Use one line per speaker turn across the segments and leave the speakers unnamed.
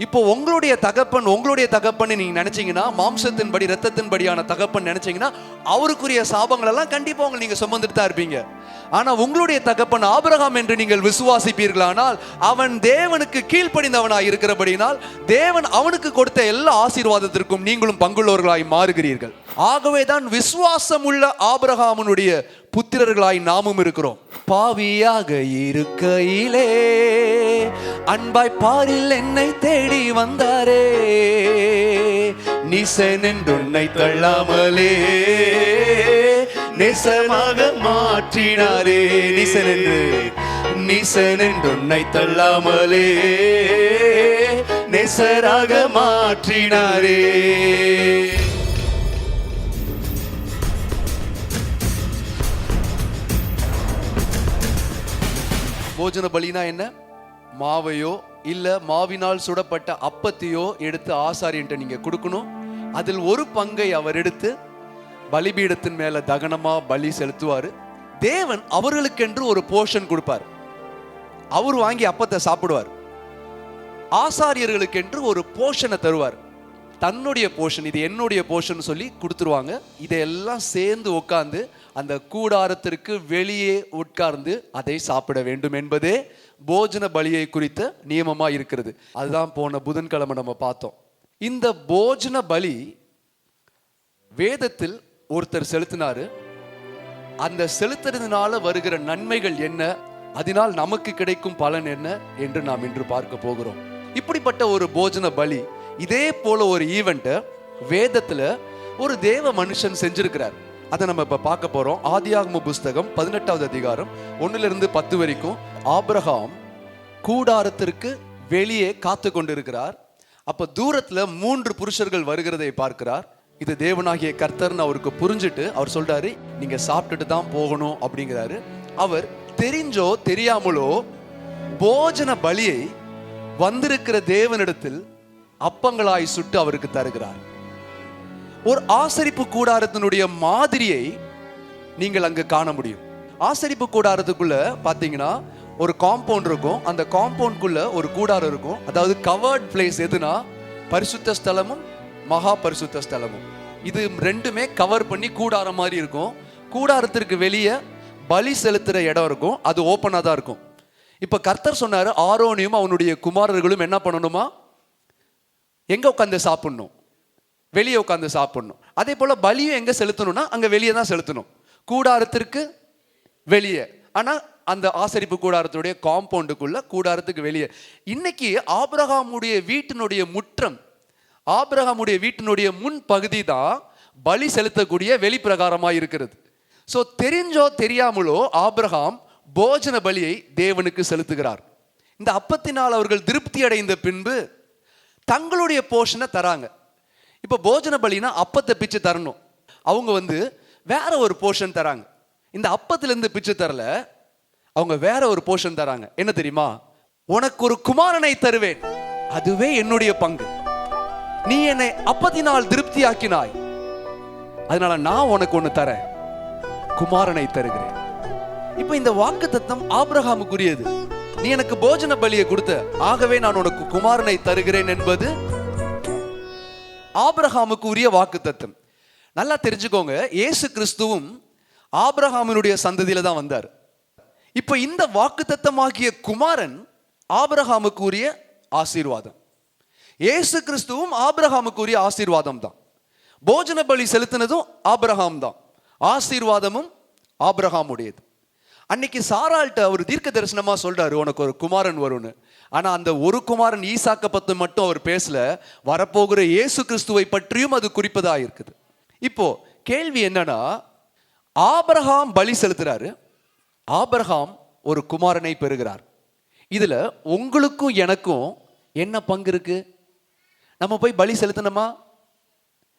இப்போ உங்களுடைய தகப்பன் நீங்க நினைச்சீங்கன்னா, மாம்சத்தின்படி இரத்தத்தின்படியான தகப்பன் நினைச்சீங்கன்னா, அவருக்குரிய சாபங்கள் எல்லாம் கண்டிப்பா நீங்க சுமந்துட்டு தான் இருப்பீங்க. ஆனா உங்களுடைய தகப்பன் ஆபிரகாம் என்று நீங்கள் விசுவாசிப்பீர்களானால், அவன் தேவனுக்கு கீழ்ப்படிந்தவனாய் இருக்கிறபடினால் தேவன் அவனுக்கு கொடுத்த எல்லா ஆசீர்வாதத்திற்கும் நீங்களும் பங்குள்ளவர்களாய் மாறுகிறீர்கள். ஆகவேதான் விசுவாசம் உள்ள ஆபிரகாமுடைய புத்திரர்களாய் நாமும் இருக்கிறோம். பாவியாக இருக்கையிலே அன்பாய் பாரில் என்னை தேடி வந்தாரே, நீசன் என்று உன்னை தள்ளாமலே நேசமாக மாற்றினாரே. நீசன் என்று உன்னை தள்ளாமலே நேசராக மாற்றினாரே. போஜன பலினா என்ன? மாவையோ இல்ல மாவினால் சுடப்பட்ட அப்பத்தையோ எடுத்து ஆசாரியன்ட்ட நீங்க கொடுக்கணும். அதில் ஒரு பங்கை அவர் எடுத்து பலிபீடத்தின் மேல தகனமா பலி செலுத்துவாரு. தேவன் அவர்களுக்கென்று ஒரு போர்ஷன் கொடுப்பார். அவர் வாங்கி அப்பத்தை சாப்பிடுவார். ஆசாரியர்களுக்கென்று ஒரு போர்ஷனை தருவார். தன்னுடைய போர்ஷன், இது என்னுடைய போர்ஷன் சொல்லி கொடுத்துருவாங்க. இதையெல்லாம் சேர்ந்து உட்கார்ந்து அந்த கூடாரத்திற்கு வெளியே உட்கார்ந்து அதை சாப்பிட வேண்டும் என்பதே போஜன பலியை குறித்த நியமமா இருக்கிறது. அதுதான் போன புதன்கிழமை நம்ம பார்த்தோம். இந்த போஜன பலி வேதத்தில் ஒருத்தர் செலுத்தினாரு. அந்த செலுத்துறதுனால வருகிற நன்மைகள் என்ன, அதனால் நமக்கு கிடைக்கும் பலன் என்ன என்று நாம் இன்று பார்க்க போகிறோம். இப்படிப்பட்ட ஒரு போஜன பலி, இதே போல ஒரு ஈவெண்ட் வேதத்துல ஒரு தேவ மனுஷன் செஞ்சிருக்கிறார். அதை நம்ம இப்ப பார்க்க போறோம். ஆதியாகம புஸ்தகம் 18வது அதிகாரம் 1-10 வரைக்கும். ஆபிரகாம் கூடாரத்திற்கு வெளியே காத்து கொண்டிருக்கிறார். அப்ப தூரத்துல 3 புருஷர்கள் வருகிறதை பார்க்கிறார். இது தேவனாகிய கர்த்தர்னு அவருக்கு புரிஞ்சுட்டு அவர் சொல்றாரு, நீங்க சாப்பிட்டுட்டு தான் போகணும் அப்படிங்கிறாரு. அவர் தெரிஞ்சோ தெரியாமலோ போஜன பலியை வந்திருக்கிற தேவனிடத்தில் அப்பங்களாய் சுட்டு அவருக்கு தருகிறார். ஒரு ஆசரிப்பு கூடாரத்தினுடைய மாதிரியை நீங்கள் அங்கு காண முடியும். ஆசரிப்பு கூடாரத்துக்குள்ள பாத்தீங்கன்னா ஒரு காம்பவுண்ட் இருக்கும். அந்த காம்பவுண்ட்குள்ள ஒரு கூடாரம் இருக்கும். அதாவது கவர்ட் பிளேஸ் எதுனா பரிசுத்த ஸ்தலமும் மகா பரிசுத்த ஸ்தலமும். இது ரெண்டுமே கவர் பண்ணி கூடாரம் மாதிரி இருக்கும். கூடாரத்திற்கு வெளியே பலி செலுத்துற இடம் இருக்கும். அது ஓப்பனா தான் இருக்கும். இப்ப கர்த்தர் சொன்னாரு, ஆரோனியும் அவனுடைய குமாரர்களும் என்ன பண்ணணுமா? எங்க உட்காந்து சாப்பிடணும்? வெளியே உட்காந்து சாப்பிடணும். அதே போல பலியும் எங்க செலுத்தணும்னா அங்க வெளியே தான் செலுத்தணும், கூடாரத்திற்கு வெளியே. ஆனா அந்த ஆசரிப்பு கூடாரத்துடைய காம்பவுண்டுக்குள்ள, கூடாரத்துக்கு வெளியே. இன்னைக்கு ஆபிரகாமுடைய வீட்டினுடைய முற்றம், ஆபிரகாமுடைய வீட்டினுடைய முன் பகுதி தான் பலி செலுத்தக்கூடிய வெளிப்பிரகாரமா இருக்கிறது. சோ தெரிஞ்சோ தெரியாமலோ ஆபிரகாம் போஜன பலியை தேவனுக்கு செலுத்துகிறார். இந்த அப்பத்தினால் அவர்கள் திருப்தி அடைந்த பின்பு தங்களுடைய போர்ஷனை தராங்க. இப்ப போஜன பலினா அப்பத்தை பிச்சு தரணும். அவங்க வேற ஒரு போர்ஷன் தராங்க. இந்த அப்பத்திலிருந்து பிச்சு தரல, அவங்க வேற ஒரு போர்ஷன் தராங்க. என்ன தெரியுமா? உனக்கு ஒரு குமாரனை தருவேன், அதுவே என்னுடைய பங்கு. நீ என்னை அப்பத்தினால் திருப்தி ஆக்கினாய், அதனால நான் உனக்கு ஒண்ணு தரேன், குமாரனை தருகிறேன். இப்ப இந்த வாக்குத்தத்தம் ஆபிரகாமுக்குரியது. நீ எனக்கு போஜன பலியை கொடுத்த, ஆகவே நான் உனக்கு குமாரனை தருகிறேன் என்பது ஆபிரகாமுக்கு உரிய வாக்குத்தத்தம். நல்லா தெரிஞ்சுக்கோங்க, இயேசு கிறிஸ்துவும் ஆபிரகாமினுடைய சந்ததியில தான் வந்தார். இப்ப இந்த வாக்குத்தத்தமாகிய குமாரன் ஆபிரகாமுக்கு உரிய ஆசீர்வாதம். இயேசு கிறிஸ்துவும் ஆபிரகாமுக்கு உரிய ஆசீர்வாதம் தான். போஜன பலி செலுத்தினதும் ஆபிரகாம் தான், ஆசீர்வாதமும் ஆபிரகாமுடையது. அன்னைக்கு சாராள்கிட்ட அவர் தீர்க்க தரிசனமா சொல்றாரு, உனக்கு ஒரு குமாரன் வரும்னு. ஆனா அந்த ஒரு குமாரன் ஈசாக்க பத்தி மட்டும் அவர் பேசல, வரப்போகிற இயேசு கிறிஸ்துவை பற்றியும் அது குறிப்பதா இருக்குது. இப்போ கேள்வி என்னன்னா, ஆபிரகாம் பலி செலுத்துறாரு, ஆபிரகாம் ஒரு குமாரனை பெறுகிறார். இதுல உங்களுக்கும் எனக்கும் என்ன பங்கு இருக்கு? நம்ம போய் பலி செலுத்தணுமா?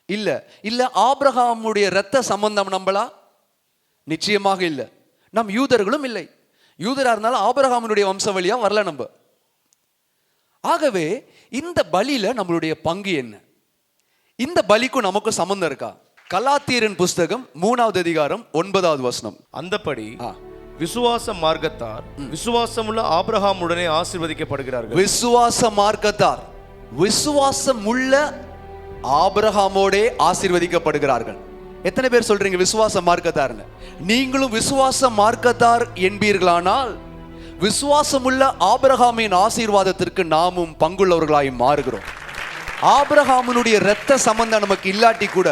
இல்ல. இல்ல ஆபிரகாமுடைய இரத்த சம்பந்தம் நம்மளா? நிச்சயமாக இல்லை. நம் யூதர்களும் இல்லை. யூதரா இருந்தாலும் ஆபிரகாமுடைய வம்ச வழியா வரல நம்ம. ஆகவே இந்த பலியில நம்மளுடைய பங்கு என்ன? இந்த பலிக்கும் நமக்கும் சம்பந்தம் இருக்கா? கலாத்தியரின் புஸ்தகம் 3வது அதிகாரம் 9வது வசனம்.
அந்தபடி விசுவாச மார்க்கத்தார் விசுவாசமுள்ள ஆபிரகாமுடனே ஆசீர்வதிக்கப்படுகிறார்கள்.
விசுவாச மார்க்கத்தார் விசுவாசம் உள்ள ஆபிரகாமோடே ஆசீர்வதிக்கப்படுகிறார்கள். எத்தனை பேர் சொல்றீங்க விசுவாச மார்க்கத்தார்னு? நீங்களும் விசுவாச மார்க்கத்தார் என்பீர்களானால் விசுவாசமுள்ள ஆபிரகாமின் ஆசீர்வாதத்திற்கு நாமும் பங்குள்ளவர்களாய் மாறுகிறோம். ஆபிரகாமினுடைய இரத்த சம்பந்தம் நமக்கு இல்லாட்டி கூட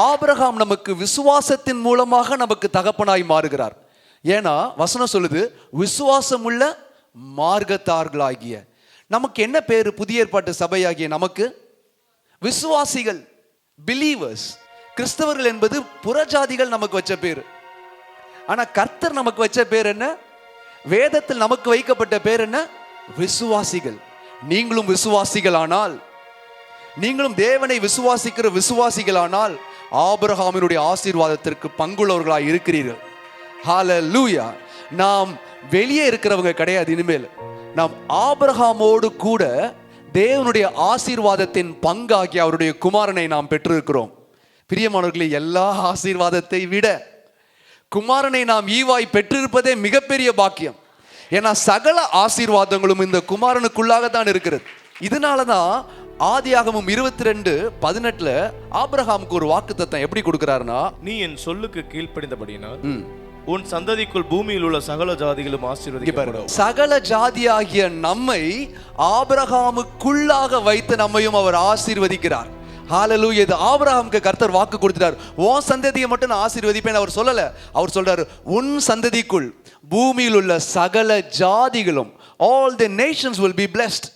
ஆபிரகாம் நமக்கு விசுவாசத்தின் மூலமாக நமக்கு தகப்பனாய் மாறுகிறார். ஏன்னா வசனம் சொல்லுது, விசுவாசமுள்ள மார்க்கத்தார்களாகிய. நமக்கு என்ன பேரு? புதிய ஏற்பாட்டு சபையாகிய நமக்கு விசுவாசிகள், பிலீவர்ஸ். கிறிஸ்தவர்கள் என்பது புறஜாதிகள் நமக்கு வச்ச பேரு. ஆனா கர்த்தர் நமக்கு வச்ச பேர் என்ன? வேதத்தில் நமக்கு வைக்கப்பட்ட பேர் என்ன? விசுவாசிகள். நீங்களும் விசுவாசிகளானால், நீங்களும் தேவனை விசுவாசிக்கிற விசுவாசிகளானால் ஆபிரகாமினுடைய ஆசீர்வாதத்திற்கு பங்குள்ளவர்களாய் இருக்கிறீர்கள். ஹல்லேலூயா. நாம் வெளியே இருக்கிறவங்க கிடையாது. இனிமேல் நாம் ஆபிரகாமோடு கூட தேவனுடைய ஆசீர்வாதத்தின் பங்காகி அவருடைய குமாரனை நாம் பெற்றிருக்கிறோம். பிரியமானவர்களே, எல்லா ஆசீர்வாதத்தை விட குமாரனை நாம் ஈவாய் பெற்றிருப்பதே மிகப்பெரிய பாக்கியம். ஏன்னா சகல ஆசீர்வாதங்களும் இந்த குமாரனுக்குள்ளாக தான் இருக்கிறது. இதனாலதான் ஆதியாகமம் 22:18 ஆபிரகாமுக்கு ஒரு வாக்குத்தத்தம் எப்படி கொடுக்கிறாருன்னா,
நீ என் சொல்லுக்கு கீழ்ப்படிந்தபடியினால் உன் சந்ததிக்குள் பூமியில் உள்ள சகல ஜாதிகளும் ஆசீர்வதிக்கப்படும்.
சகல ஜாதியாகிய நம்மை ஆபிரகாமுக்குள்ளாக வைத்து நம்மையும் அவர் ஆசீர்வதிக்கிறார். ஹல்லேலூயா. இது ஆபிரகாமுக்கு கர்த்தர் வாக்கு கொடுத்தார். உன் சந்ததியை மட்டும் நான் ஆசீர்வதிப்பேன் அவர் சொல்லல. அவர் சொல்றாரு, உன் சந்ததிக்குள் பூமியில் உள்ள சகல ஜாதிகளும், all the nations will be blessed.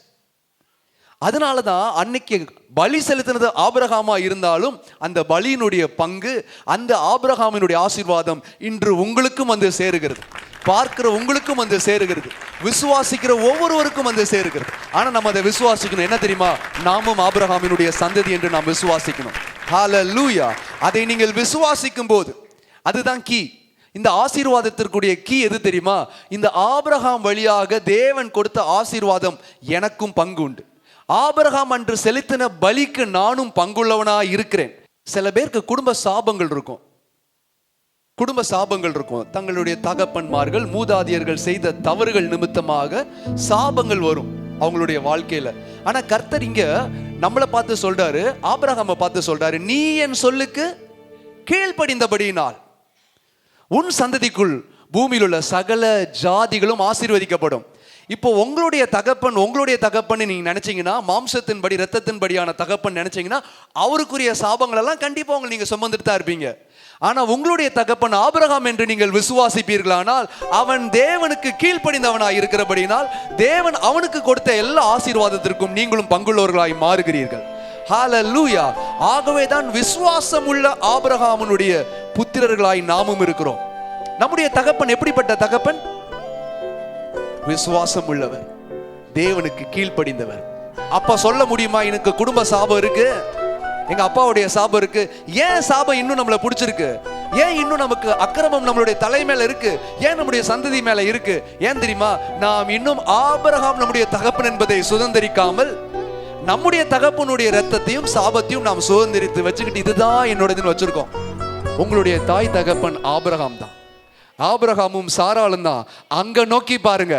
அதனாலதான் அன்னைக்கு பலி செலுத்தினது ஆபிரகாமா இருந்தாலும் அந்த பலியினுடைய பங்கு, அந்த ஆபிரகாமினுடைய ஆசீர்வாதம் இன்று உங்களுக்கும் வந்து சேருகிறது, பார்க்கிற உங்களுக்கும் வந்து சேருகிறது, விசுவாசிக்கிற ஒவ்வொருவருக்கும் வந்து சேருகிறது. ஆனா நம்ம அதை விசுவாசிக்கணும். என்ன தெரியுமா? நாமும் ஆபிரகாமினுடைய சந்ததி என்று நாம் விசுவாசிக்கணும். ஹல்லேலூயா. அதை நீங்கள் விசுவாசிக்கும் போது அதுதான் கீ. இந்த ஆசீர்வாதத்திற்குரிய கீ எது தெரியுமா? இந்த ஆபிரகாம் வழியாக தேவன் கொடுத்த ஆசீர்வாதம் எனக்கும் பங்கு உண்டு. ஆபிரகாம் அன்று செலுத்தின பலிக்கு நானும் பங்குள்ளவனா இருக்கிறேன். சில பேருக்கு குடும்ப சாபங்கள் இருக்கும். தங்களுடைய தகப்பன்மார்கள், மூதாதியர்கள் செய்த தவறுகள் நிமித்தமாக சாபங்கள் வரும் அவங்களுடைய வாழ்க்கையில. ஆனா கர்த்தர் இங்க நம்மளை பார்த்து சொல்றாரு, ஆபிரகாமை பார்த்து சொல்றாரு, நீ என் சொல்லுக்கு கீழ்ப்படிந்தபடியினால் உன் சந்ததிக்குள் பூமியில் உள்ள சகல ஜாதிகளும் ஆசீர்வதிக்கப்படும். இப்போ உங்களுடைய தகப்பன் நீங்க நினைச்சீங்கன்னா, மாம்சத்தின்படி இரத்தத்தின்படியான தகப்பன் நினைச்சீங்கன்னா, அவருக்குரிய சாபங்கள் எல்லாம் கண்டிப்பா உங்களை நீங்க சுமந்துட்டு தான் இருப்பீங்க. ஆனா உங்களுடைய தகப்பன் ஆபிரகாம் என்று நீங்கள் விசுவாசிப்பீர்களானால், அவன் தேவனுக்கு கீழ்ப்படிந்தவனாய் இருக்கிறபடினால் தேவன் அவனுக்கு கொடுத்த எல்லா ஆசீர்வாதத்திற்கும் நீங்களும் பங்குள்ளவர்களாய் மாறுகிறீர்கள். ஹல்லேலூயா. ஆகவே தான் விசுவாசம் உள்ள ஆபிரகாமுடைய புத்திரர்களாய் நாமும் இருக்கிறோம். நம்முடைய தகப்பன் எப்படிப்பட்ட தகப்பன்? விசுவாசம் உள்ளவர், தேவனுக்கு கீழ்ப்படிந்தவர். அப்ப சொல்ல முடியுமா, எனக்கு குடும்ப சாபம் இருக்கு, எங்க அப்பாவுடைய சாபம் இருக்கு, ஏன் சாபம் இன்னும் நம்மளை பிடிச்சிருக்கு, ஏன் இன்னும் நமக்கு அக்கிரமம் நம்மளுடைய தலை மேல இருக்கு, ஏன் நம்முடைய சந்ததி மேல இருக்கு? ஏன் தெரியுமா? நாம் இன்னும் ஆபிரகாம் நம்முடைய தகப்பன் என்பதை சுதந்திரிக்காமல் நம்முடைய தகப்பனுடைய இரத்தத்தையும் சாபத்தையும் நாம் சுதந்திரித்து வச்சுக்கிட்டு இதுதான் என்னோடதுன்னு வச்சிருக்கோம். உங்களுடைய தாய் தகப்பன் ஆபிரகாம் தான். ஆபிரகாமும் சாராளும் தான். அங்க நோக்கி பாருங்க,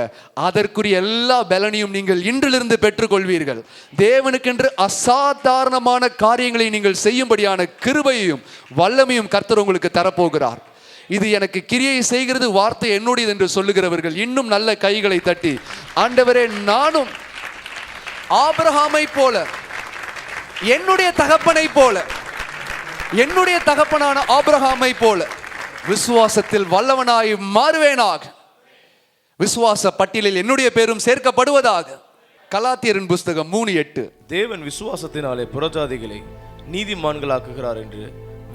அதற்குரிய எல்லா பலனையும் நீங்கள் இன்றிலிருந்து பெற்றுக்கொள்வீர்கள். தேவனுக்கென்று அசாதாரணமான காரியங்களை நீங்கள் செய்யும்படியான கிருபையையும் வல்லமையும் கர்த்தர் உங்களுக்கு தரப்போகிறார். இது எனக்கு கிரியை செய்கிறது, வார்த்தை என்னுடையது என்று சொல்லுகிறவர்கள் இன்னும் நல்ல கைகளை தட்டி, ஆண்டவரே, நானும் ஆபிரகாமை போல, என்னுடைய தகப்பனை போல, என்னுடைய தகப்பனான ஆபிரகாமை போல விசுவாசத்தில் வல்லவனாய் மாறுவேனாக. விசுவாச பட்டியலில் என்னுடைய பேரும் சேர்க்கப்படுவதாக. கலாத்தியரின் புஸ்தகம் 3:8.
தேவன் விசுவாசத்தினாலே புறஜாதிகளை நீதிமான்களாக்குகிறார் என்று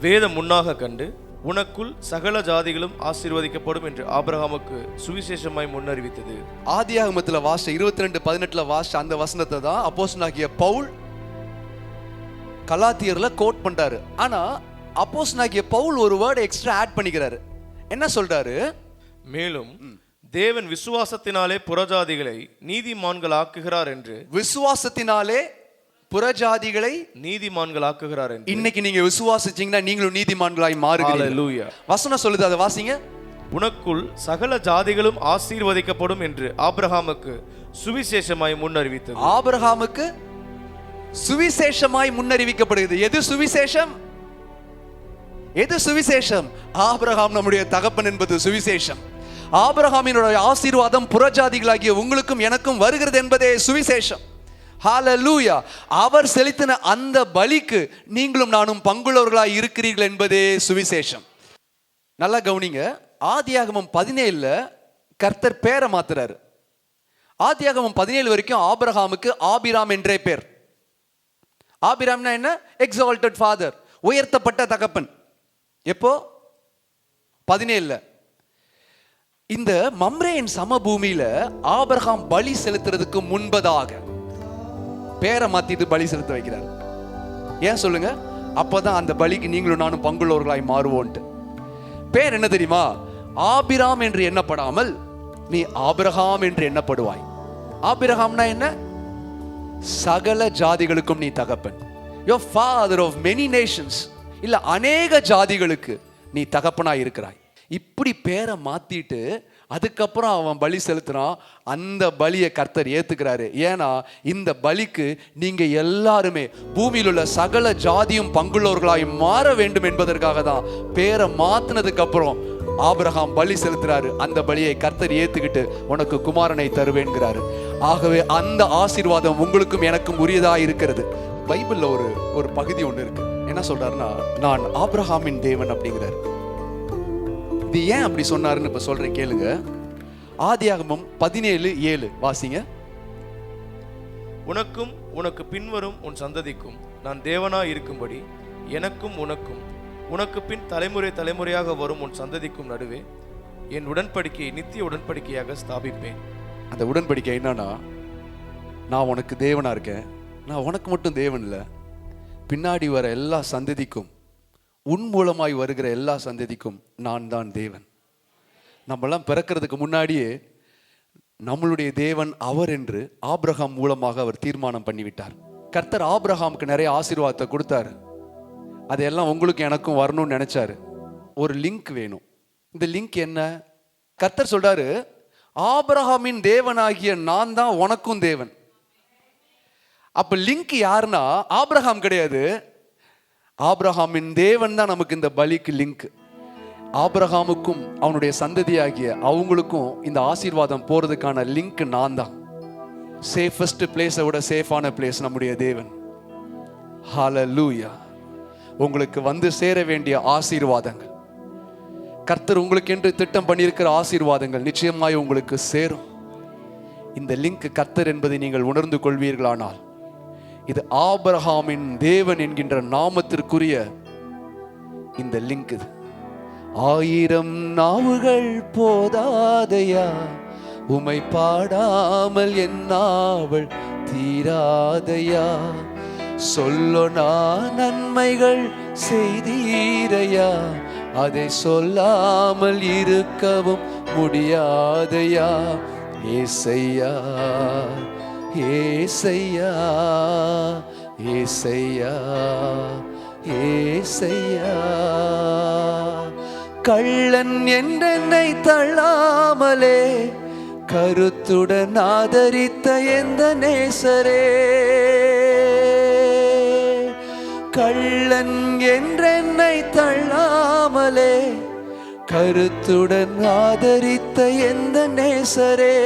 வேதம் முன்னாக கண்டு உனக்குள் சகல ஜாதிகளும் ஆசீர்வதிக்கப்படும் என்று ஆபிரகாமுக்கு சுவிசேஷமாய் முன்னறிவித்தது.
ஆதியாகமத்துல வாச 22:18 வாச அந்த வசனத்தை தான் அப்போஸ்தலனாகிய பவுல் கலாத்தியர்ல கோட் பண்றாரு. ஆனா அப்போஸ்தலனாகிய பவுல் ஒரு வேர்ட் எக்ஸ்ட்ரா ஆட் பண்ணிக்கிறாரு. என்ன சொல்றாரு?
மேலும் தேவன் விசுவாசத்தினாலே புறஜாதிகளை நீதிமான்கள் ஆக்குகிறார் என்று.
விசுவாசத்தினாலே புறஜாதிகளை
நீதிமான்கள் ஆக்குகிறார் என்று.
இன்னைக்கு நீங்க விசுவாசிச்சீங்கன்னா நீங்களும் நீதிமான்களாய் மாறுகிறீர்கள்.
ஹல்லேலூயா.
வசனம் சொல்லுது, அதை வாசிங்க.
உனக்குள் சகல ஜாதிகளும் ஆசீர்வதிக்கப்படும் என்று ஆபிரகாமுக்கு சுவிசேஷமாய் முன்னறிவித்தது.
ஆபிரகாமுக்கு சுவிசேஷமாய் முன்னறிவிக்கப்படுகிறது. எது சுவிசேஷம்? எது சுவிசேஷம்? ஆபிரகாம் நம்முடைய தகப்பன் என்பது சுவிசேஷம். ஆபிரகாமினுடைய ஆசீர்வாதம் புறஜாதிகளாகிய உங்களுக்கும் எனக்கும் வருகிறது என்பதே சுவிசேஷம். ஹல்லேலூயா. அவர் செலுத்தின அந்த பலிக்கு நீங்களும் நானும் பங்குள்ளவர்களாய் இருக்கிறீர்கள் என்பதே சுவிசேஷம். நல்லா கவனிங்க. ஆதியாகமம் 17 கர்த்தர் பேரை மாத்துறாரு. ஆதியாகமம் 17 வரைக்கும் ஆபிரகாமுக்கு ஆபிராம் என்றே பேர். ஆபிராம்னா என்ன? எக்ஸால்டட் ஃபாதர், உயர்த்தப்பட்ட தகப்பன். எப்போ? 17. இந்த மம்ரேயின் சமபூமியில ஆபிரகாம் பலி செலுத்துறதுக்கு முன்பதாக பேரை மாத்திட்டு பலி செலுத்த வைக்கிறார். ஏன் சொல்லுங்க? அப்பதான் அந்த பலிக்கு நீங்களும் நானும் பங்குள்ளவர்களாய் மாறுவோன்ட்டு. பேர் என்ன தெரியுமா? ஆபிராம் என்று எண்ணப்படாமல் நீ ஆபிரகாம் என்று எண்ணப்படுவாய். ஆபிரகாம்னா என்ன? சகல ஜாதிகளுக்கும் நீ தகப்பன். You are father of many nations. இல்ல அநேக ஜாதிகளுக்கு நீ தகப்பனாய் இருக்கிறாய். இப்படி பேரை மாத்திட்டு அதுக்கப்புறம் அவன் பலி செலுத்துறான். அந்த பலியை கர்த்தர் ஏத்துக்கிறாரு. ஏன்னா இந்த பலிக்கு நீங்க எல்லாருமே பூமியில் உள்ள சகல ஜாதியும் பங்குள்ளவர்களாய் மாற வேண்டும் என்பதற்காக தான் பேரை மாத்தினதுக்கு அப்புறம் ஆபிரகாம் பலி செலுத்துறாரு. அந்த பலியை கர்த்தர் ஏத்துக்கிட்டு உனக்கு குமாரனை தருவேன்கிறாரு. ஆகவே அந்த ஆசீர்வாதம் உங்களுக்கும் எனக்கும் உரியதா இருக்கிறது. பைபிள்ல ஒரு பகுதி ஒன்று இருக்கு. என்ன சொல்றாருன்னா, நான் ஆபிரகாமின் தேவன் அப்படிங்கிறார். இது ஏன் அப்படி சொன்னாருன்னு இப்ப சொல்றேன் கேளுங்க. ஆதியாகமம் 17:7 வாசிங்க.
உனக்கும் உனக்கு பின்வரும் உன் சந்ததிக்கும் நான் தேவனாய் இருக்கும்படி எனக்கும் உனக்கும் உனக்கு பின் தலைமுறை தலைமுறையாக வரும் உன் சந்ததிக்கும் நடுவே என் உடன்படிக்கையை நித்திய உடன்படிக்கையாக ஸ்தாபிப்பேன்.
அந்த உடன்படிக்கை என்னன்னா, நான் உனக்கு தேவனா இருக்கேன். நான் உனக்கு மட்டும் தேவன் இல்லை, பின்னாடி வர எல்லா சந்ததிக்கும், உன் மூலமாய் வருகிற எல்லா சந்ததிக்கும் நான் தான் தேவன். நம்மெல்லாம் பிறக்கிறதுக்கு முன்னாடியே நம்மளுடைய தேவன் அவர் என்று ஆபிரகாம் மூலமாக அவர் தீர்மானம் பண்ணிவிட்டார். கர்த்தர் ஆபிரகாமுக்கு நிறைய ஆசீர்வாதத்தை கொடுத்தாரு. அதையெல்லாம் உங்களுக்கு எனக்கும் வரணும்னு நினைச்சாரு. ஒரு லிங்க் வேணும். இந்த லிங்க் என்ன? கர்த்தர் சொல்றாரு, ஆபிரகாமின் தேவனாகிய நான் தான் உனக்கும் தேவன். அப்ப லிங்க் யாருன்னா ஆபிரகாம் கிடையாது, ஆபிரகாமின் தேவன் தான் நமக்கு இந்த பலிக்கு லிங்க். ஆபிரகாமுக்கும் அவனுடைய சந்ததியாகிய அவங்களுக்கும் இந்த ஆசீர்வாதம் போறதுக்கான லிங்க் நான் தான். சேஃபஸ்ட் பிளேஸை விட சேஃபான பிளேஸ் நம்முடைய தேவன். ஹல்லேலூயா. உங்களுக்கு வந்து சேர வேண்டிய ஆசீர்வாதங்கள், கர்த்தர் உங்களுக்கு என்று திட்டம் பண்ணியிருக்கிற ஆசீர்வாதங்கள் நிச்சயமாய் உங்களுக்கு சேரும். இந்த லிங்க் கர்த்தர் என்பதை நீங்கள் உணர்ந்து கொள்வீர்களானால், இது ஆபிரகாமின் தேவன் என்கின்ற நாமத்திற்குரிய இந்த லிங்க். இது 1000 நாவுகள் போதாதையா, உமை பாடாமல் என் நாவல் தீராதையா. சொல்லொனா நன்மைகள் செய்தீரையா, அதை சொல்லாமல் இருக்கவும் முடியாதையா. ஏசையா ஏசையா ஏசையா ஏசையா. கள்ளன் என்னை தள்ளாமலே கருத்துடன் ஆதரித்த எந்த நேசரே. கள்ளன் என்றென்னை தள்ளாமலே கருத்துடன் ஆதரித்த எந்த நேசரே.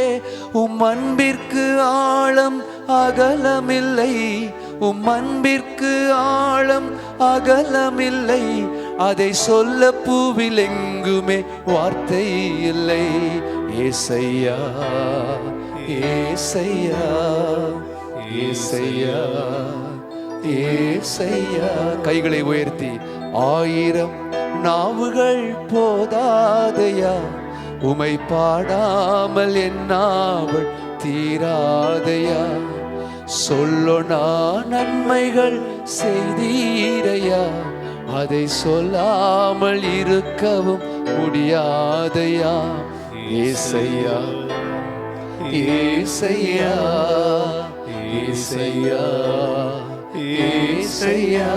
உம் அன்பிற்கு ஆழம் அகலமில்லை, உம் அன்பிற்கு ஆழம் அகலமில்லை. அதை சொல்ல பூவில் எங்குமே வார்த்தை இல்லை. ஏசையா ஏசையா ஏசையா ஏசையா. கைகளை உயர்த்தி, 1000 நாவுகள் போதாதையா, உமை பாடாமல் என் நாவல் தீராதையா. சொல்லொனா நன்மைகள் செய்தீரையா, அதை சொல்லாமல் இருக்கவும் முடியாதையா. ஏசையா ஏசையா ஏசையா ஏசையா.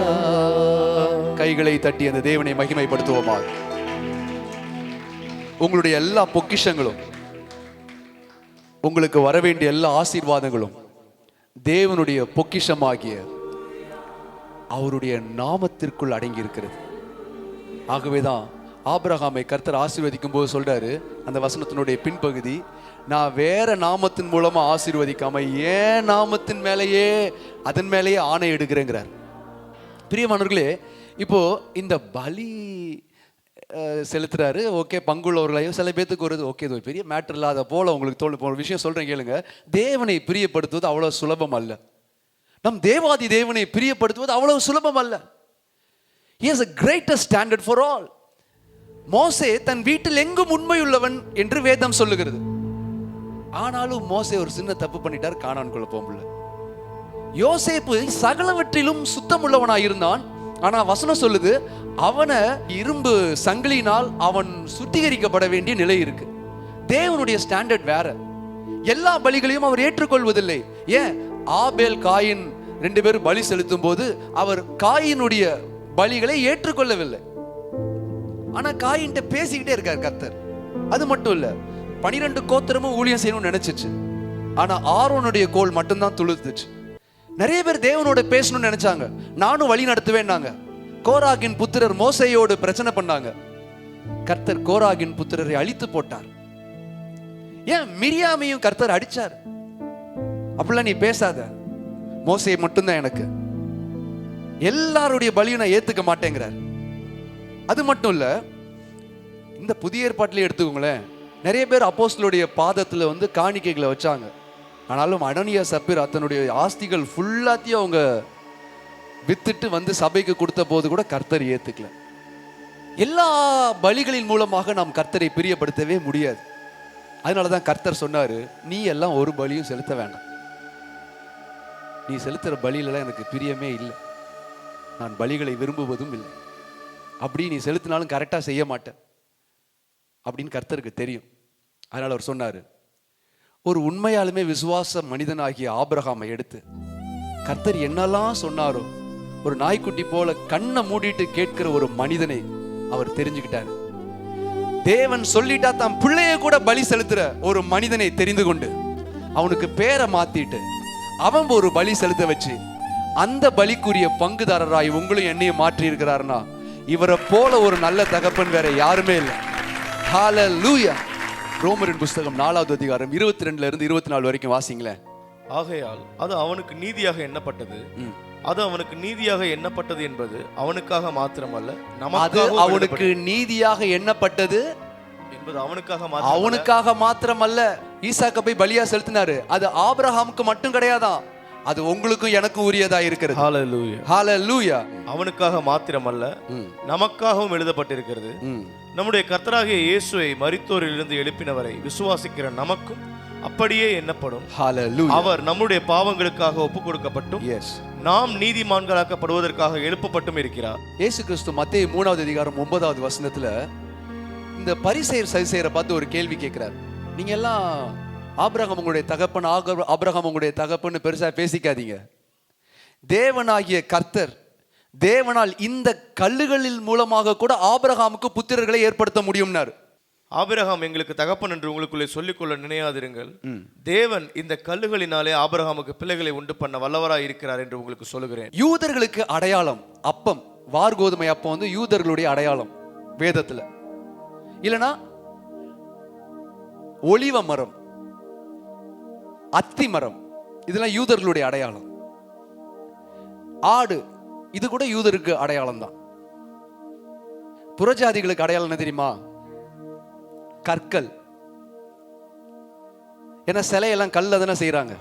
கைகளை தட்டி அந்த தேவனை மகிமைப்படுத்துவோமா. உங்களுடைய எல்லா பொக்கிஷங்களும் உங்களுக்கு வர வேண்டிய எல்லா ஆசீர்வாதங்களும் தேவனுடைய பொக்கிஷமாகிய அவருடைய நாமத்திற்குள் அடங்கி இருக்கிறது. ஆகவேதான் ஆபிரகாமை கர்த்தர் ஆசீர்வதிக்கும் போது சொல்றாரு, அந்த வசனத்தினுடைய பின்பகுதி, நான் வேற நாமத்தின் மூலமா ஆசீர்வதிக்காம ஏன் நாமத்தின் மேலேயே அதன் மேலேயே ஆணை எடுக்கிறேங்கிறார். பிரியமானவர்களே, இப்போ இந்த பலி செலுத்துறாரு, ஓகே, பங்குள்ளவர்களையும் சில பேத்துக்கு ஒரு ஓகே, இது ஒரு பெரிய மேட்டர் இல்லாத போல உங்களுக்கு தோணும். ஒரு விஷயம் சொல்றேன் கேளுங்க, தேவனை பிரியப்படுத்துவது அவ்வளவு சுலபம் அல்ல. நம் தேவாதி தேவனை பிரியப்படுத்துவது அவ்வளவு சுலபம் அல்ல. He has a greatest standard for all. மோசே தன் வீட்டில் எங்கும் உண்மையுள்ளவன் என்று வேதம் சொல்லுகிறது. ஆனாலும் மோசே ஒரு சின்ன தப்பு பண்ணிட்டார், கானான்குள்ள போக முடியல. யோசேப்பு சகலவற்றிலும் சுத்தம் உள்ளவனாய் இருந்தான். ஆனா வசனம் சொல்லுது, அவனை இரும்பு சங்கிலினால் அவன் சுத்திகரிக்கப்பட வேண்டிய நிலை இருக்கு. தேவனுடைய ஸ்டாண்டர்ட் வேற. எல்லா பலிகளையும் அவர் ஏற்றுக்கொள்வதில்லை. ஏன்? ஆபேல் காயின் 2 பேரும் பலி செலுத்தும் போது அவர் காயினுடைய பலிகளை ஏற்றுக்கொள்ளவில்லை. ஆனா காயின்ட்ட பேசிக்கிட்டே இருக்கார் கர்த்தர். அது மட்டும் இல்ல, 12 கோத்திரமும் ஊழியம் செய்யணும்னு நினைச்சிச்சு. ஆனா ஆரோனுடைய கோல் மட்டும்தான் துளுத்துச்சு. நிறைய பேர் தேவனோட பேசணும்னு நினைச்சாங்க, நானும் வழி நடத்துவேன்னாங்க. கோராகின் புத்திரர் மோசையோடு பிரச்சனை பண்ணாங்க. கர்த்தர் கோராகின் புத்திரரை அழித்து போட்டார். ஏன்? மிரியாமையும் கர்த்தர் அடிச்சார். அப்படிலாம் நீ பேசாத, மோசே மட்டும்தான் எனக்கு, எல்லாருடைய பலியும் நான் ஏத்துக்க மாட்டேங்கிறார். அது மட்டும் இல்ல, இந்த புதிய ஏற்பாட்டிலே எடுத்துக்கோங்களேன், நிறைய பேர் அப்போஸ்தலருடைய பாதத்துல காணிக்கைகளை வச்சாங்க. ஆனாலும் அனனியா சப்பீரா தன்னுடைய ஆஸ்திகள் ஃபுல்லாத்தையும் அவங்க வித்துட்டு சபைக்கு கொடுத்த போது கூட கர்த்தர் ஏத்துக்கல. எல்லா பலிகளின் மூலமாக நாம் கர்த்தரை பிரியப்படுத்தவே முடியாது. அதனாலதான் கர்த்தர் சொன்னாரு, நீ எல்லாம் ஒரு பலியும் செலுத்த வேண்டாம், நீ செலுத்துற பலியில எனக்கு பிரியமே இல்லை, நான் பலிகளை விரும்புவதும் இல்லை, அப்படி நீ செலுத்தினாலும் கரெக்டா செய்ய மாட்டேன் அப்படின்னு கர்த்தருக்கு தெரியும். அதனால அவர் சொன்னாரு, ஒரு உண்மையாலுமே விசுவாச மனிதனாகிய ஆபிரகாமை எடுத்து கர்த்தர் என்னெல்லாம் சொன்னாரோ, ஒரு நாய்க்குட்டி போல கண்ணை மூடிட்டு கேட்கிற ஒரு மனிதனை அவர் தெரிஞ்சுக்கிட்டார். தேவன் சொல்லிட்டா தான் பிள்ளைய கூட பலி செலுத்துற ஒரு மனிதனை தெரிந்து கொண்டு அவனுக்கு பேரை மாத்திட்டு அவன் ஒரு பலி செலுத்த வச்சு அந்த பலிக்குரிய பங்குதாரராய் உங்களையும் என்னையும் மாற்றி இருக்கிறார்னா, இவரை போல ஒரு நல்ல தகப்பன் வேற யாருமே இல்லை. ஹல்லேலூயா. ரோமரின் புஸ்தகம் 4வது அதிகாரம் 22 இருந்து 24 வரைக்கும் வாசிங்களேன்.
ஆகையால் அது அவனுக்கு நீதியாக எண்ணப்பட்டது, அது அவனுக்கு நீதியாக எண்ணப்பட்டது என்பது அவனுக்காக மாத்திரமல்ல, நமக்காக
அவனுக்கு நீதியாக எண்ணப்பட்டது
என்பது
அவனுக்காக மாத்திரமல்ல. ஈசாக்க போய் பலியா செலுத்தினாரு, அது ஆபிரகாமுக்கு மட்டும் கிடையாதான், அது உங்களுக்கும் எனக்கும் உரியதா இருக்கிறது.
ஹல்லேலூயா,
ஹல்லேலூயா.
அவனுக்காக மாத்திரமல்ல, நமக்காகவும் எழுதப்பட்டிருக்கிறது. நம்முடைய கர்த்தராகிய இயேசுவை மரித்தோரிலிருந்து எழுப்பினவரை விசுவாசிக்கிற நமக்கும் அப்படியே எண்ணப்படும்.
ஹல்லேலூயா.
அவர் நம்முடைய பாவங்களுக்காக ஒப்பு கொடுக்கப்பட்டும் நாம் நீதிமான்களாக்கப்படுவதற்காக எழுப்பப்பட்டும் இருக்கிறார்.
இயேசு கிறிஸ்து மத்தேயு 3வது அதிகாரம் 9வது வசனத்துல இந்த பரிசேயர் சதுசேயரை பார்த்து ஒரு கேள்வி கேட்கிறார். நீங்க எல்லாம் ஆபிரகாம் உங்களுடைய தகப்பன், ஆபிரகாம் உங்களுடைய தகப்பன்னு பெருசா பேசிக்காதீங்க. தேவனாகிய கர்த்தர் தேவனால் இந்த கல்லுகளில் மூலமாக கூட ஆபிரகாமுக்கு புத்திரர்களை ஏற்படுத்த முடியும்னாரு.
ஆபிரகாம் எங்களுக்கு தகப்பன் என்று உங்களுக்குள்ளே சொல்லிக்கொள்ள நினையாதிருங்கள், தேவன் இந்த கல்லுகளினாலே ஆபிரகாமுக்கு பிள்ளைகளை உண்டு பண்ண வல்லவராய் இருக்கிறார் என்று உங்களுக்கு சொல்லுகிறேன்.
யூதர்களுக்கு அடையாளம் அப்பம், வார்கோதுமை அப்பம் யூதர்களுடைய அடையாளம் வேதத்துல. இல்லனா ஒலிவ மரம், அத்தி மரம், இதெல்லாம் யூதர்களுடைய அடையாளம். ஆடு, இது கூட யூதருக்கு அடையாளம் தான். புறஜாதிகளுக்கு அடையாளம் என்ன தெரியுமா? கற்கள். ஏன்னா சிலையெல்லாம் கல்ல தானே செய்யறாங்க.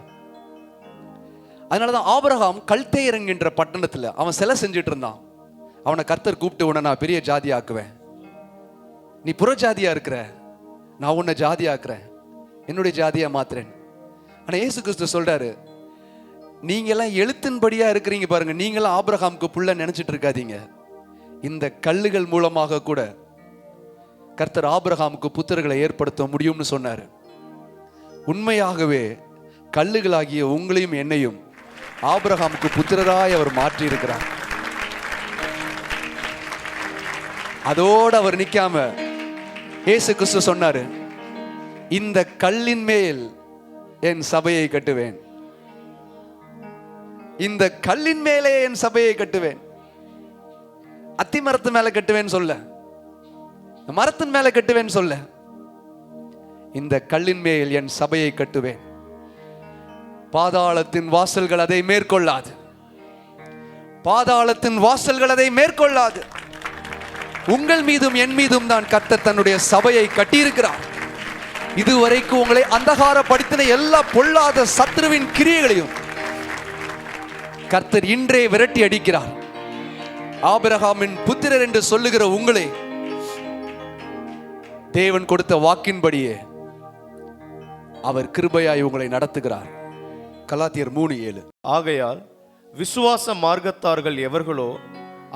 அதனாலதான் ஆபிரகாம் கல்தேயர் என்கின்ற பட்டணத்துல அவன் சிலை செஞ்சுட்டு இருந்தான். அவனை கர்த்தர் கூப்பிட்டு, உன்னை நான் பெரிய ஜாதி ஆக்குவேன், நீ புறஜாதியா இருக்கிற, நான் உன்னை ஜாதி ஆக்குறேன், என்னுடைய ஜாதியா மாத்துறேன். ஆனா இயேசு கிறிஸ்து சொல்றாரு, நீங்க எல்லாம் எழுத்தின்படியா இருக்கிறீங்க பாருங்க, நீங்களும் ஆபிரகாமுக்கு புள்ள நினைச்சிட்டு இருக்காதீங்க. இந்த கல்லுகள் மூலமாக கூட கர்த்தர் ஆபிரகாமுக்கு புத்திரர்களை ஏற்படுத்த முடியும்னு சொன்னாரு. உண்மையாகவே கல்லுகளாகிய உங்களையும் என்னையும் ஆபிரகாமுக்கு புத்திரராய் அவர் மாற்றி இருக்கிறார். அதோடு அவர் நிக்காம இயேசு கிறிஸ்து சொன்னாரு, இந்த கல்லின் மேல் என் சபையை கட்டுவேன். இந்த கல்லின் மேலே என் சபையை கட்டுவேன். அத்தி மரத்து மேல கட்டுவேன் சொல்ல, மரத்தின் மேல கட்டுவேன் சொல்ல, இந்த கல்லின் மேல் என் சபையை கட்டுவேன். பாதாளத்தின் வாசல்கள் அதை மேற்கொள்ளாது. பாதாளத்தின் வாசல்கள் அதை மேற்கொள்ளாது. உங்கள் மீதும் என் மீதும் தான் கர்த்தர் தன்னுடைய சபையை கட்டியிருக்கிறார். இதுவரைக்கும் உங்களை அந்தகாரப்படுத்தின எல்லா பொல்லாத சத்துருவின் கிரியைகளையும் கர்த்தர் இன்றே விரட்டி அடிக்கிறார். ஆபிரகாமின் புத்திரர் என்று சொல்லுகிற உங்களை தேவன் கொடுத்த வாக்கின்படியே அவர் கிருபையாய் உங்களை நடத்துகிறார். கலாத்தியர் 3:7.
ஆகையால் விசுவாச மார்க்கத்தார்கள் எவர்களோ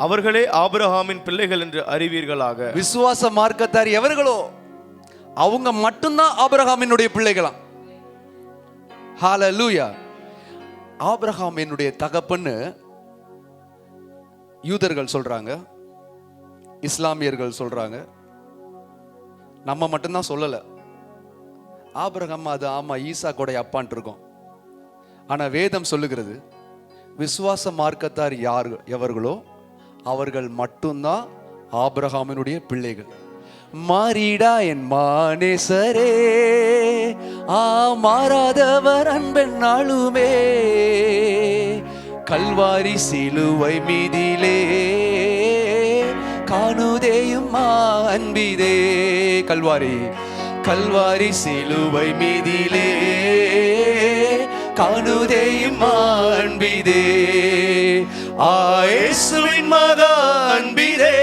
அவர்களே ஆபிரகாமின் பிள்ளைகள் என்று அறிவீர்களாக.
விசுவாச மார்க்கத்தார் எவர்களோ அவங்க மட்டும்தான் ஆபிரகாமினுடைய பிள்ளைகளாம். ஹalleluya. ஆபிரகாம் என்னுடைய தகப்பன்னு யூதர்கள் சொல்றாங்க, இஸ்லாமியர்கள் சொல்றாங்க. நம்ம மட்டும்தான் சொல்லல. ஆபிரகாம் அது ஆமா ஈசாக்கோடைய அப்பான்ட்டு இருக்கோம். ஆனா வேதம் சொல்லுகிறது விசுவாச மார்க்கத்தார் யார் எவர்களோ அவர்கள் மட்டும்தான் ஆபிரகாமினுடைய பிள்ளைகள். மாறிடா என் மானேசரே, மாறாதவர் அன்பன் நாளுமே, கல்வாரி சிலுவை மீதிலே காணுதேயும் அன்பிதே. கல்வாரி கல்வாரி சிலுவை மீதிலே காணுதேயும் அன்பிதே. இயேசுவின் மகா அன்பிதே,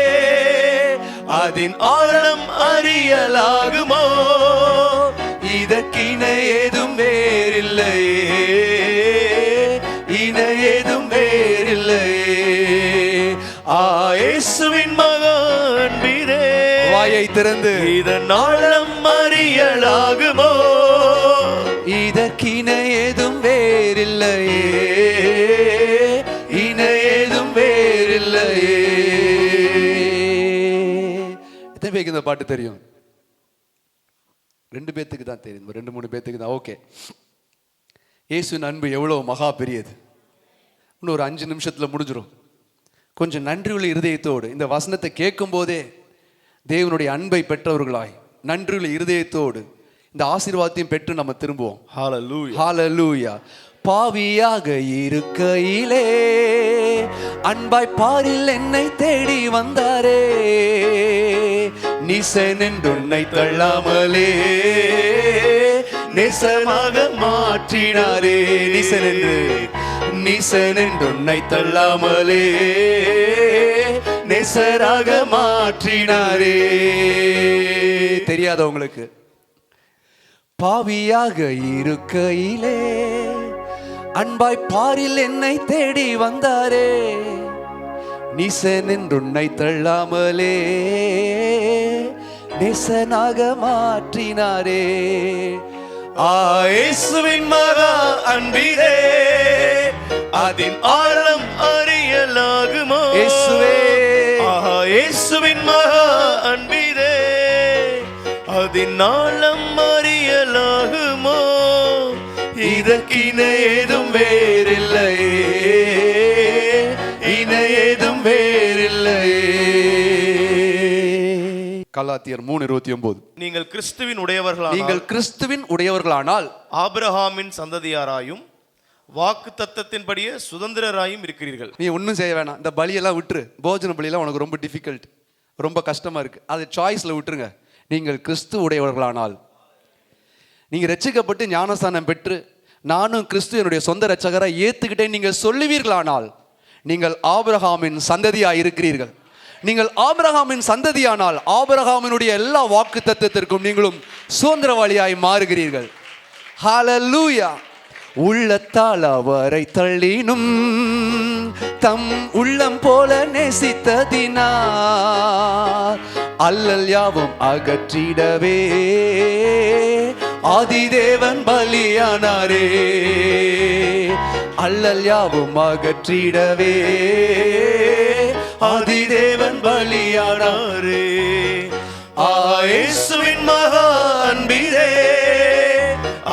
அதின் ஆழம் அறியலாகுமோ? இதற்கிணை ஏதும் வேறில்லையே, இணை ஏதும் வேறில்லையே. இயேசுவின் மகா அன்பிதே, வாயை திறந்து இதன் ஆழம் அறியலாகுமோ? இதற்கிணை ஏதும் வேறில்லையே, இணை ஏதும் வேறில்லையே. எத்தனை பேருக்கு இந்த பாட்டு தெரியும்? 2 பேத்துக்கு தான் தெரியும், 2-3 பேத்துக்கு தான். ஓகே. இயேசுவின் அன்பு எவ்வளவு மகா பெரியது. இன்னும் ஒரு 5 நிமிஷத்துல முடிஞ்சிடும். கொஞ்சம் நன்றியுள்ள இருதயத்தோடு இந்த வசனத்தை கேட்கும் போதே தேவனுடைய அன்பை பெற்றவர்களாய் நன்றியுள்ள இருதயத்தோடு இந்த ஆசீர்வாதத்தையும் பெற்று நம்ம திரும்புவோம்.
ஹalleluya,
ஹalleluya. பாவியாக இருக்கையிலே அன்பாய் பாரில் என்னை தேடி வந்தாரே, நீசன் என்றுன்னை தள்ளாமலே நேசமாக மாற்றினாரே. நீசன் என்றுன்னை தள்ளாமலே நேசராக மாற்றினாரே. தெரியாதவங்களுக்கு, பாவியாக இருக்கையிலே அன்பாய் பாரில் என்னை தேடி வந்தாரே, நீசன் என்றுன்னை தள்ளாமலே நேசனாக மாற்றினாரே. இயேசுவின் மகா அன்பிலே அதின் ஆழம் அறியலாகுமோ? இயேசுவின் மகா அன்பிலே அதின் ஆழம் அறியலாகுமோ? இதற்கிணை ஏதும் வேறில்லையே, இணை ஏதும் வேறில்லையே. கலாத்தியர் 3:29.
நீங்கள் கிறிஸ்துவின் உடையவர்களானால்,
நீங்கள் கிறிஸ்துவின் உடையவர்களானால்
ஆபிரகாமின் சந்ததியாராயும் வாக்கு தத்தத்தின்படியே சுதந்திரராயும் இருக்கிறீர்கள்.
நீ ஒன்றும் செய்ய வேணாம். இந்த பலியெல்லாம் விட்டுரு. போஜன பலியெல்லாம் உனக்கு ரொம்ப டிஃபிகல்ட், ரொம்ப கஷ்டமா இருக்கு. அது சாய்ஸ்ல விட்டுருங்க. நீங்கள் கிறிஸ்து உடையவர்களானால், நீங்க ரட்சிக்கப்பட்டு ஞானஸ்தானம் பெற்று நானும் கிறிஸ்து என்னுடைய சொந்த ரட்சகரை ஏத்துக்கிட்டேன் நீங்க சொல்லுவீர்களானால் நீங்கள் ஆபிரகாமின் சந்ததியா இருக்கிறீர்கள். நீங்கள் ஆபிரகாமின் சந்ததியானால் ஆபிரகாமினுடைய எல்லா வாக்கு தத்தத்திற்கும் நீங்களும் சுதந்திரவாளியாய் மாறுகிறீர்கள். ஹalleluya. உள்ளத்தால் அவரை தள்ளினும் தம் உள்ளம் போல நேசித்ததினார் அல்லல் யாவும் அகற்றிடவே ஆதிதேவன் பலியானாரே. அல்லல் யாவும் அகற்றிடவே ஆதிதேவன் பலியானாரே. இயேசுவின் மகா அன்பிலே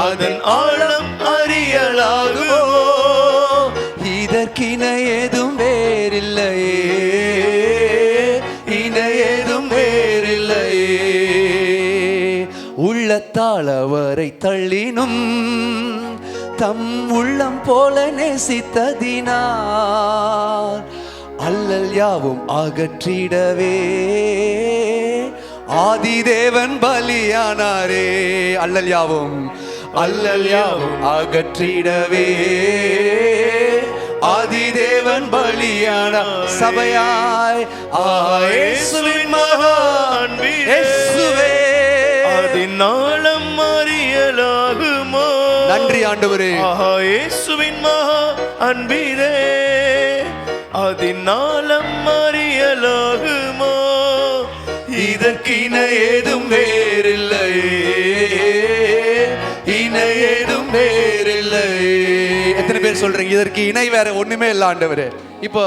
அதன் ஆழம் அறியலாகுமோ? இதற்கின ஏதும் வேறில்லையே, இன ஏதும் வேறில்லையே. உள்ளத்தால் அவரை தள்ளினும் தம் உள்ளம் போல நேசித்ததினார் அல்லல் யாவும் அகற்றிடவே ஆதிதேவன் பலியானாரே. அல்லல் யாவும் அகற்றிடவே ஆதிதேவன் பலியானார். சபையாய் இயேசுவின் மகான் இயேசுவே,
அதினாலம் அறியலாகுமோ?
நன்றி ஆண்டவரே.
இயேசுவின் மகா அன்பீரே, அதினாலம் அறியலாகுமோ?
இதற்கின ஏதும் வேறில்லையே, இணை ஏதும் வேறில்லையே. எத்தனை பேர் சொல்றீங்க இதற்கு இணை வேற ஒண்ணுமே இல்ல ஆண்டவரே? இப்போ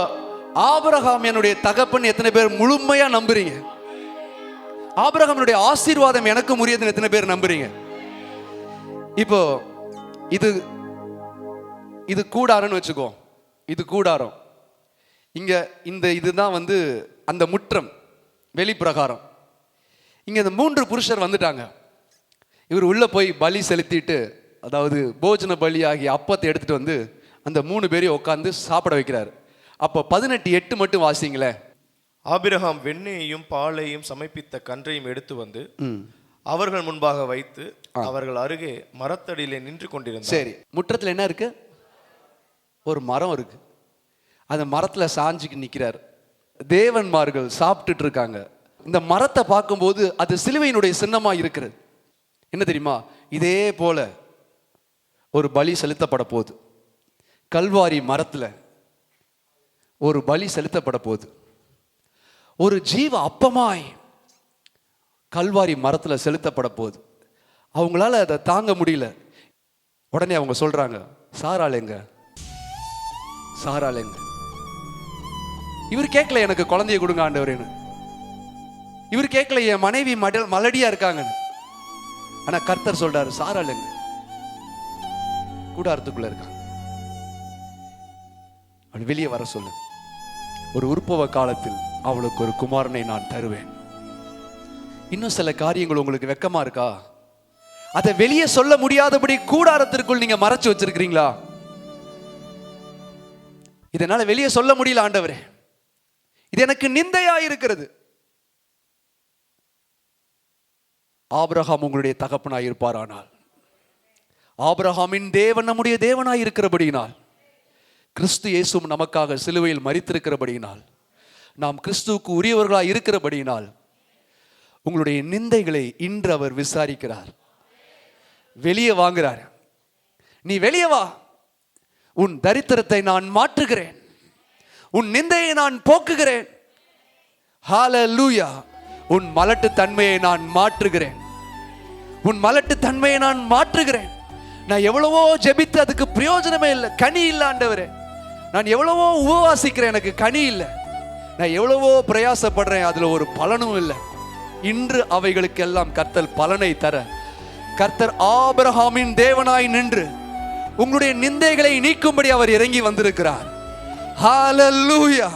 ஆபிரகாம் என்னுடைய தகப்பன் எத்தனை பேர் முழுமையா நம்புறீங்க? ஆபிரகாமுடைய ஆசீர்வாதம் எனக்கு உரியதுன்னு எத்தனை பேர் நம்புறீங்க? இப்போ இது கூடாரம்னு வச்சுக்கோ. இது கூடாரம். இங்க இந்த இதுதான் வந்து அந்த முற்றம், வெளிப்பிரகாரம். இங்க இந்த 3 புருஷர் வந்துட்டாங்க. இவர் உள்ள போய் பலி செலுத்திட்டு, அதாவது போஜன பலி ஆகிய அப்பத்தை எடுத்துட்டு வந்து அந்த 3 பேரையும் உட்காந்து சாப்பிட வைக்கிறார். அப்போ 18:8 மட்டும் வாசிங்களேன்.
ஆபிரகாம் வெண்ணெயையும் பாலையும் சமைப்பித்த கன்றையும் எடுத்து வந்து அவர்கள் முன்பாக வைத்து அவர்கள் அருகே மரத்தடியிலே நின்று கொண்டிருந்தார்.
சரி, முற்றத்தில் என்ன இருக்கு? ஒரு மரம் இருக்கு. அந்த மரத்துல சாஞ்சிக்கு நிற்கிறார். தேவன்மார்கள் சாப்பிட்டுட்டு இருக்காங்க. இந்த மரத்தை பார்க்கும்போது அது சிலுவையினுடைய சின்னமா இருக்கிறது. என்ன தெரியுமா? இதே போல ஒரு பலி செலுத்தப்பட போகுது. கல்வாரி மரத்துல ஒரு பலி செலுத்தப்பட போகுது. ஒரு ஜீவ அப்பமாய் கல்வாரி மரத்துல செலுத்தப்பட போகுது. அவங்களால அதை தாங்க முடியல. உடனே அவங்க சொல்றாங்க, சாராளேங்க, சாராளேங்க. இவர் கேட்கல எனக்கு குழந்தைய கொடுங்க ஆண்டவரேன்னு. இவர் கேட்கல என் மனைவி மலடியா இருக்காங்கன்னு. ஆனா கர்த்தர் சொல்றாரு, சாராளேங்க கூடாரத்துக்குள்ள இருக்காங்க, அவள் வெளியே வர சொல்லு. ஒரு உற்பவ காலத்தில் அவளுக்கு ஒரு குமாரனை நான் தருவேன். இன்னும் சில காரியங்கள் உங்களுக்கு வெக்கமா இருக்கா? அதை வெளியே சொல்ல முடியாதபடி கூடாரத்திற்குள் நீங்க மறைச்சு வச்சிருக்கிறீங்களா? இதனால வெளியே சொல்ல முடியல ஆண்டவரே, இது எனக்கு நிந்தையா இருக்கிறது. ஆபிரகாம் உங்களுடைய தகப்பனாய் இருப்பாரானால், ஆபிரகாமின் தேவன் நம்முடைய தேவனாய் இருக்கிறபடியினால், கிறிஸ்து இயேசு நமக்காக சிலுவையில் மரித்திருக்கிறபடியினால், நாம் கிறிஸ்துவுக்கு உரியவர்களாய் இருக்கிறபடியினால், உங்களுடைய நிந்தைகளை இன்று அவர் விசாரிக்கிறார். வெளியே வாங்குறார். நீ வெளியே வா, உன் தரித்திரத்தை நான் மாற்றுகிறேன், உன் நிந்தையை நான் போக்குகிறேன். ஹல்லேலூயா. உன் மலட்டு தன்மையை நான் மாற்றுகிறேன், உன் மலட்டு தன்மையை நான் மாற்றுகிறேன். நான் எவ்வளவோ ஜெபித்து அதுக்கு பிரயோஜனமே இல்லை, கனி இல்லை ஆண்டவரே. நான் எவ்வளவோ உபவாசிக்கிறேன், எனக்கு கனி இல்லை. நான் எவ்வளவோ பிரயாசப்படுறேன், அதுல ஒரு பலனும் இல்லை. இன்று அவைகளுக்கெல்லாம் கர்த்தர் பலனை தர, கர்த்தர் ஆபிரகாமின் தேவனாய் நின்று உங்களுடைய நிந்தைகளை நீக்கும்படி அவர் இறங்கி வந்திருக்கிறார். ஹல்லேலூயா.